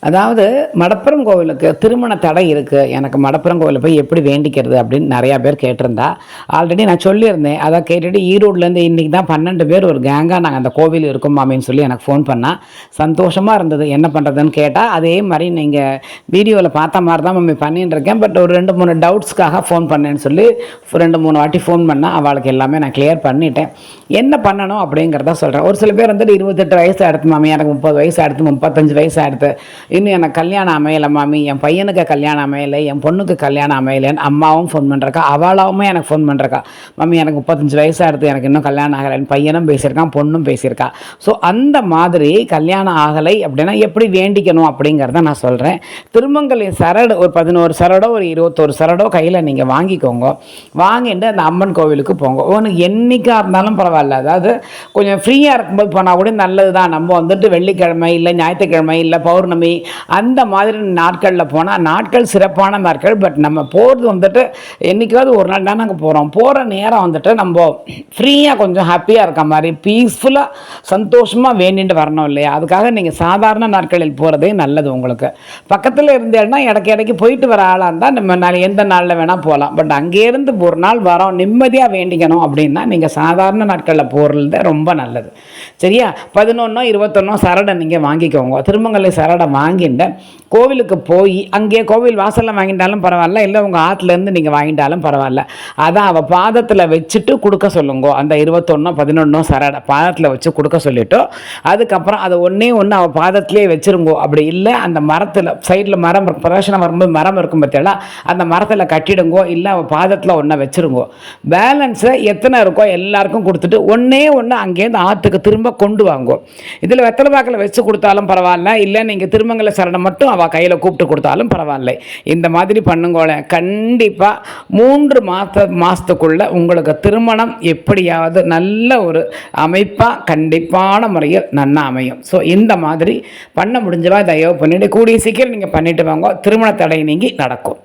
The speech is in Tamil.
அதாவது மடப்புரம் கோவிலுக்கு திருமண தடை இருக்குது, எனக்கு மடப்புரம் கோவிலில் போய் எப்படி வேண்டிக்கிறது அப்படின்னு நிறையா பேர் கேட்டிருந்தா. ஆல்ரெடி நான் சொல்லியிருந்தேன். அதை கேட்டுட்டு ஈரோடுலேருந்து இன்றைக்கி தான் 12 பேர் ஒரு கேங்காக நாங்கள் அந்த கோவில் இருக்கோம் மாமின்னு சொல்லி எனக்கு ஃபோன் பண்ணால் சந்தோஷமாக இருந்தது. என்ன பண்ணுறதுன்னு கேட்டால் அதே மாதிரி நீங்கள் வீடியோவில் பார்த்த மாதிரி தான் மம்மி பண்ணின்னு இருக்கேன், பட் ஒரு 2-3 டவுட்ஸ்க்காக ஃபோன் பண்ணேன்னு சொல்லி 2-3 வாட்டி ஃபோன் பண்ணால் அவளுக்கு எல்லாமே நான் கிளியர் பண்ணிட்டேன். என்ன பண்ணணும் அப்படிங்கிறத சொல்கிறேன். ஒரு சில பேர் வந்துட்டு 28 வயசு ஆகிடுது மாமி, எனக்கு 30 வயசு ஆகிடுது, 35 வயசு ஆகிடுது, இன்னும் எனக்கு கல்யாணம் அமையலை மாமி, என் பையனுக்கு கல்யாணம் அமையலை, என் பொண்ணுக்கு கல்யாணம் அமையலைன்னு அம்மாவும் ஃபோன் பண்ணுறக்கா, அவளாவுமே எனக்கு ஃபோன் பண்ணுறக்கா. மம்மி எனக்கு 35 வயசாக இருக்குது, எனக்கு இன்னும் கல்யாணம் ஆகலைன்னு பையனும் பேசியிருக்கான், பொண்ணும் பேசியிருக்கா. ஸோ அந்த மாதிரி கல்யாணம் ஆகலை அப்படின்னா எப்படி வேண்டிக்கணும் அப்படிங்கிறத நான் சொல்கிறேன். திருமங்கலின் சரடு ஒரு 11 சரடோ ஒரு 21 சரடோ கையில் நீங்கள் வாங்கிக்கோங்க. வாங்கிட்டு அந்த அம்மன் கோவிலுக்கு போங்க. உனக்கு என்றைக்காக இருந்தாலும் பரவாயில்ல, அதாவது கொஞ்சம் ஃப்ரீயாக இருக்கும்போது போனால் கூட நல்லது தான். நம்ம வந்துட்டு வெள்ளிக்கிழமை இல்லை ஞாயிற்றுக்கிழமை இல்லை பௌர்ணமி அந்த மாதிரி நாட்களில் போனால் நாட்கள் சிறப்பான நாட்கள். பட் நம்ம போகிறது வந்துட்டு என்றைக்காவது ஒரு நாள் தான் நாங்கள் போகிறோம். போகிற நேரம் வந்துட்டு நம்ம ஃப்ரீயாக கொஞ்சம் ஹாப்பியாக இருக்க மாதிரி பீஸ்ஃபுல்லாக சந்தோஷமாக வேண்டிட்டு வரணும் இல்லையா? அதுக்காக நீங்கள் சாதாரண நாட்களில் போகிறதே நல்லது. உங்களுக்கு பக்கத்தில் இருந்தேன்னா இடைக்கு போயிட்டு வர ஆளாக இருந்தால் நம்ம எந்த நாளில் வேணால் போகலாம். பட் அங்கேருந்து ஒரு நாள் வரோம் நிம்மதியாக வேண்டிக்கணும் அப்படின்னா நீங்கள் சாதாரண நாட்களில் போகிறது ரொம்ப நல்லது. சரியா? 11 21 சரடை நீங்கள் வாங்கிக்கோங்க. திருமங்கலை சரடை வாங்கிட்டு கோவிலுக்கு போய் அங்கே கோவில் வாசலில் வாங்கிட்டாலும் பரவாயில்ல, இல்லை உங்கள் ஆற்றுலேருந்து நீங்கள் வாங்கிட்டாலும் பரவாயில்ல, அதான் அவள் பாதத்தில் வச்சுட்டு கொடுக்க சொல்லுங்க. அந்த 21 11 சரடை பாதத்தில் வச்சு கொடுக்க சொல்லிவிட்டோம். அதுக்கப்புறம் அதை ஒன்றே அவள் பாதத்திலே வச்சுருங்கோ. அப்படி இல்லை அந்த மரத்தில் சைடில் மரம் பிரதர்ஷனம் வரும்போது மரம் இருக்கும் பார்த்தீங்களா, அந்த மரத்தில் கட்டிடுங்கோ, இல்லை அவள் பாதத்தில் ஒன்றை வச்சுருங்கோ. பேலன்ஸை எத்தனை இருக்கோ எல்லாருக்கும் கொடுத்துட்டு ஒன்றே அங்கேருந்து ஆற்றுக்கு திரும்ப கொண்டு வாங்கோ. இதில் வெத்தலை பாக்கில் வச்சு கொடுத்தாலும் பரவாயில்ல, இல்லை நீங்கள் திருமங்கல சரணை மட்டும் அவள் கையில் கூப்பிட்டு கொடுத்தாலும் பரவாயில்லை. இந்த மாதிரி பண்ணுங்கோல, கண்டிப்பாக 3 மாதத்துக்குள்ளே உங்களுக்கு திருமணம் எப்படியாவது நல்ல ஒரு அமைப்பாக கண்டிப்பான முறையில் நன்னா அமையும். ஸோ இந்த மாதிரி பண்ண முடிஞ்சவா தயவு பண்ணிவிட்டு கூடிய சீக்கிரம் நீங்கள் பண்ணிவிட்டு வாங்க, திருமண தடை நீங்கி நடக்கும்.